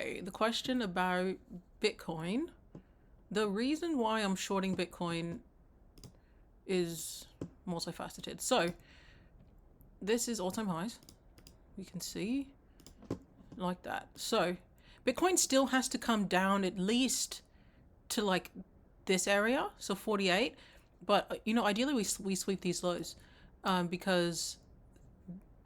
Okay, the question about Bitcoin. The reason why I'm shorting Bitcoin is multifaceted. So, this is all-time highs. We can see like that. So, Bitcoin still has to come down at least to like this area, so 48. But, ideally we sweep these lows because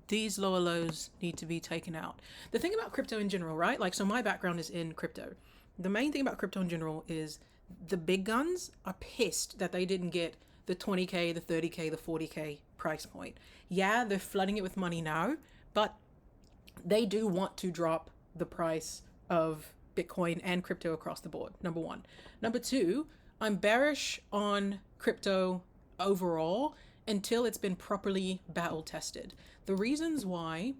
these lower lows need to be taken out. The thing about crypto in general, right? Like, so my background is in crypto. The main thing about crypto in general is the big guns are pissed that they didn't get the 20K, the 30K, the 40K price point. Yeah, they're flooding it with money now, but they do want to drop the price of Bitcoin and crypto across the board, number one. Number two, I'm bearish on crypto overall until it's been properly battle tested. The reasons why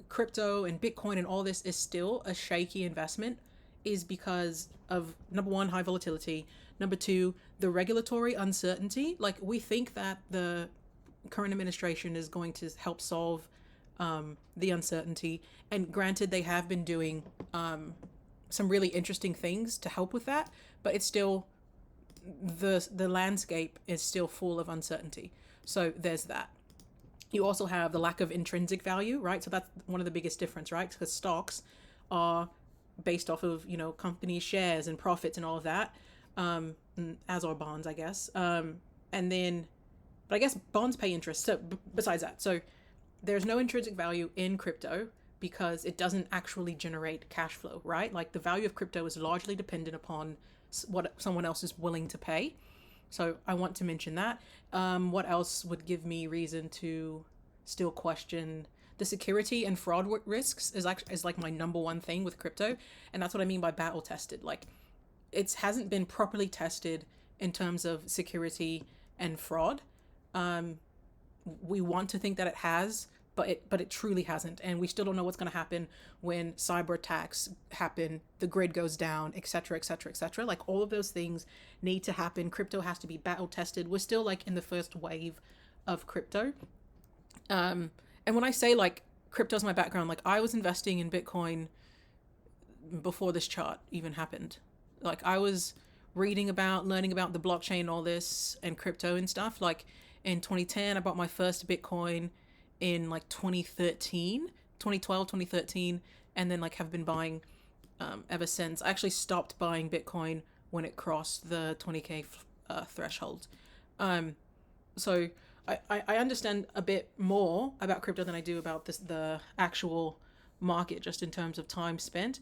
crypto and Bitcoin and all this is still a shaky investment is because of, number one, high volatility. Number two, the regulatory uncertainty. Like, we think that the current administration is going to help solve the uncertainty. And granted, they have been doing some really interesting things to help with that, but it's still, the landscape is still full of uncertainty. So there's that. You also have the lack of intrinsic value, right? So that's one of the biggest difference, right? Because stocks are based off of, company shares and profits and all of that, as are bonds, I guess. And then, but I guess bonds pay interest. So besides that, so there's no intrinsic value in crypto because it doesn't actually generate cash flow, right? Like, the value of crypto is largely dependent upon what someone else is willing to pay. So I want to mention that. What else would give me reason to still question the security and fraud risks is like my number one thing with crypto. And that's what I mean by battle tested. Like, it hasn't been properly tested in terms of security and fraud. We want to think that it has, but it truly hasn't, and we still don't know what's going to happen when cyber attacks happen, the grid goes down, etc., etc., etc. Like, all of those things need to happen. Crypto has to be battle tested. We're still like in the first wave of crypto. And when I say like crypto's my background, like, I was investing in Bitcoin before this chart even happened. Like, I was learning about the blockchain and all this and crypto and stuff. Like, in 2010, I bought my first Bitcoin. In like 2013, 2012, 2013, and then like have been buying ever since. I actually stopped buying Bitcoin when it crossed the 20K threshold. So I understand a bit more about crypto than I do about the actual market, just in terms of time spent.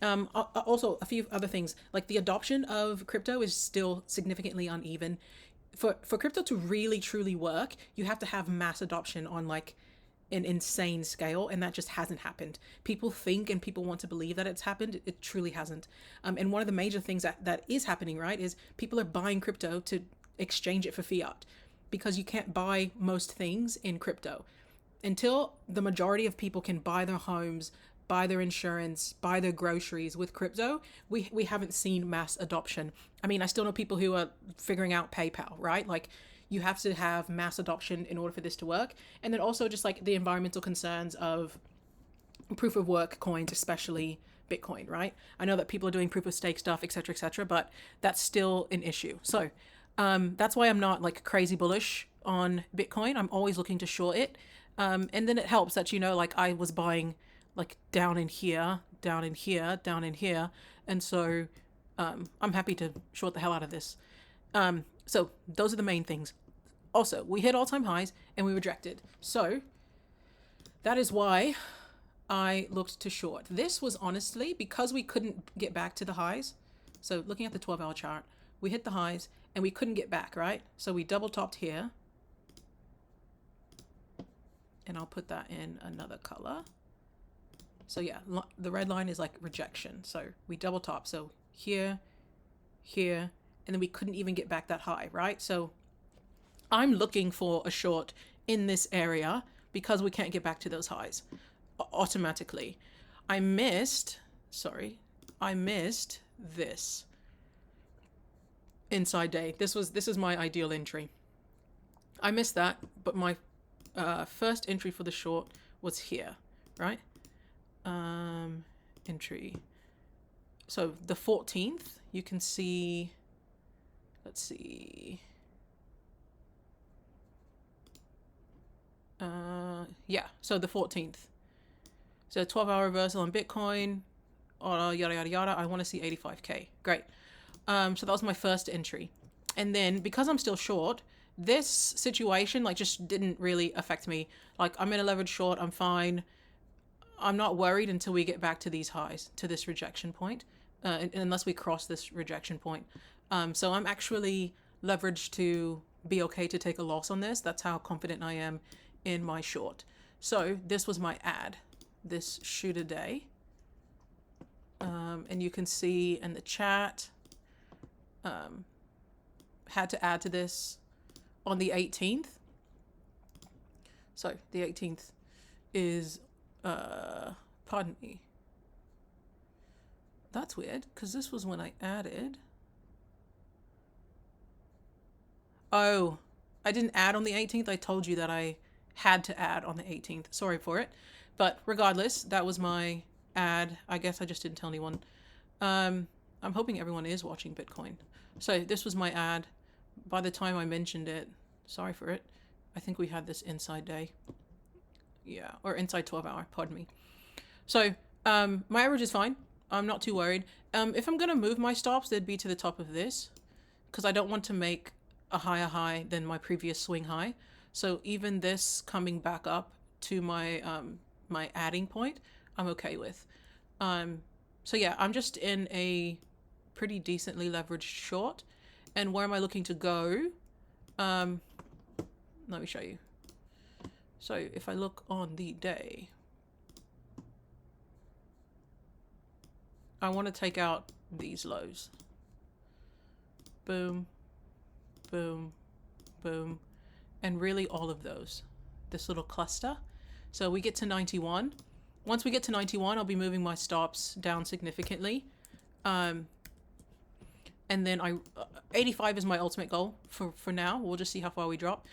Also, a few other things, like the adoption of crypto is still significantly uneven. For crypto to really truly work, you have to have mass adoption on like an insane scale, and that just hasn't happened. People think and people want to believe that it's happened. It truly hasn't. And one of the major things that is happening, right, is people are buying crypto to exchange it for fiat, because you can't buy most things in crypto. Until the majority of people can buy their homes, buy their insurance, buy their groceries with crypto, we haven't seen mass adoption. I mean, I still know people who are figuring out PayPal, right? Like, you have to have mass adoption in order for this to work. And then also just like the environmental concerns of proof of work coins, especially Bitcoin, right? I know that people are doing proof of stake stuff, etc., but that's still an issue. So that's why I'm not like crazy bullish on Bitcoin. I'm always looking to short it. And then it helps that, like, I was buying like down in here, down in here, down in here. And so I'm happy to short the hell out of this. So those are the main things. Also, we hit all-time highs and we rejected. So that is why I looked to short. This was honestly because we couldn't get back to the highs. So looking at the 12-hour chart, we hit the highs and we couldn't get back, right? So we double topped here. And I'll put that in another color. So yeah, the red line is like rejection. So we double top. So here, here, and then we couldn't even get back that high, right? So I'm looking for a short in this area because we can't get back to those highs automatically. I missed this inside day. This is my ideal entry. I missed that, but my first entry for the short was here, right? entry. So the 14th, you can see, let's see. Yeah, so the 14th. So 12-hour reversal on Bitcoin, yada, yada, yada. I want to see 85K. Great. So that was my first entry. And then because I'm still short, this situation like just didn't really affect me. Like I'm in a leverage short, I'm fine. I'm not worried until we get back to these highs, to this rejection point, unless we cross this rejection point. So I'm actually leveraged to be okay to take a loss on this. That's how confident I am in my short. So this was my ad, this shoot a day. And you can see in the chat, had to add to this on the 18th. So the 18th is, pardon me. That's weird, because this was when I added. Oh, I didn't add on the 18th. I told you that I had to add on the 18th. Sorry for it. But regardless, that was my ad. I guess I just didn't tell anyone. I'm hoping everyone is watching Bitcoin. So this was my ad. By the time I mentioned it, sorry for it, I think we had this inside day. Yeah, or inside 12-hour, pardon me. So my average is fine. I'm not too worried. If I'm going to move my stops, they'd be to the top of this, because I don't want to make a higher high than my previous swing high. So even this coming back up to my my adding point, I'm okay with. So yeah, I'm just in a pretty decently leveraged short. And where am I looking to go? Let me show you. So if I look on the day, I want to take out these lows. Boom, boom, boom, and really all of those. This little cluster. So we get to 91. Once we get to 91, I'll be moving my stops down significantly. And then 85 is my ultimate goal for now. We'll just see how far we drop.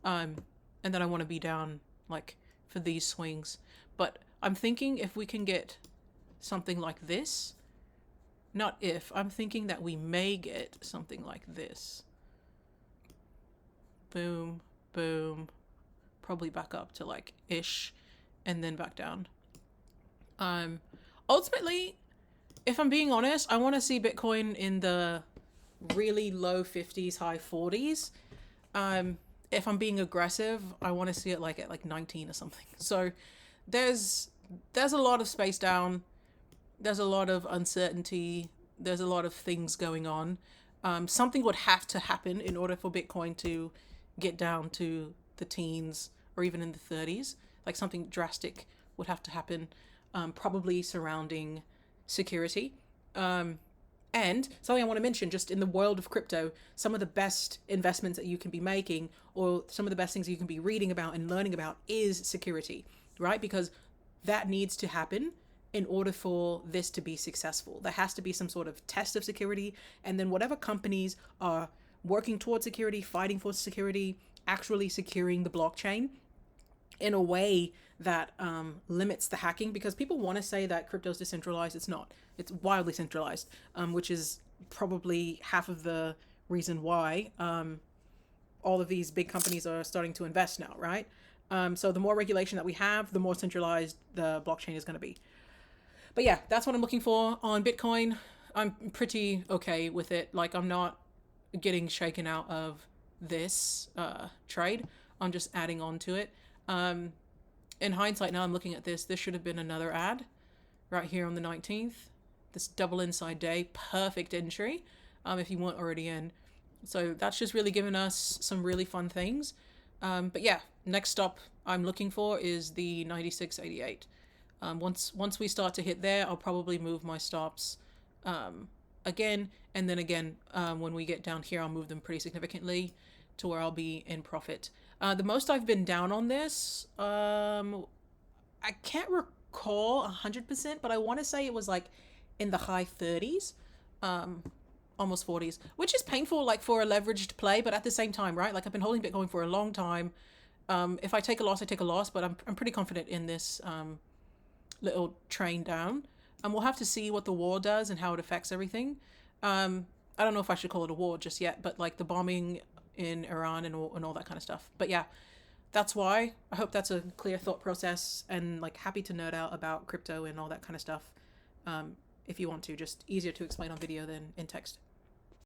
And then I want to be down like for these swings. But I'm thinking if we can get something like this, not if, I'm thinking that we may get something like this. Boom, boom, probably back up to like ish, and then back down. Ultimately, if I'm being honest, I want to see Bitcoin in the really low 50s, high 40s. If I'm being aggressive, I want to see it like at like 19 or something. So there's a lot of space down. There's a lot of uncertainty. There's a lot of things going on. Something would have to happen in order for Bitcoin to get down to the teens or even in the 30s. Like something drastic would have to happen, probably surrounding security. And something I want to mention, just in the world of crypto, some of the best investments that you can be making, or some of the best things you can be reading about and learning about, is security, right? Because that needs to happen in order for this to be successful. There has to be some sort of test of security, and then whatever companies are working towards security, fighting for security, actually securing the blockchain in a way that limits the hacking, because people want to say that crypto is decentralized. It's not. It's wildly centralized, which is probably half of the reason why all of these big companies are starting to invest now, right? So the more regulation that we have, the more centralized the blockchain is going to be. But yeah, that's what I'm looking for on Bitcoin. I'm pretty okay with it. Like, I'm not getting shaken out of this trade. I'm just adding on to it. In hindsight, now I'm looking at this. This should have been another ad right here on the 19th. This double inside day, perfect entry if you weren't already in. So that's just really given us some really fun things. But yeah, next stop I'm looking for is the 96.88. Once we start to hit there, I'll probably move my stops again, and then again when we get down here, I'll move them pretty significantly to where I'll be in profit. The most I've been down on this, I can't recall 100%, but I want to say it was like in the high 30s, almost 40s, which is painful, like for a leveraged play, but at the same time, right? Like, I've been holding Bitcoin for a long time. If I take a loss, I take a loss, but I'm pretty confident in this little train down. and we'll have to see what the war does and how it affects everything. I don't know if I should call it a war just yet, but like the bombing in Iran and all that kind of stuff. But yeah, that's why. I hope that's a clear thought process, and like happy to nerd out about crypto and all that kind of stuff. If you want to, just easier to explain on video than in text.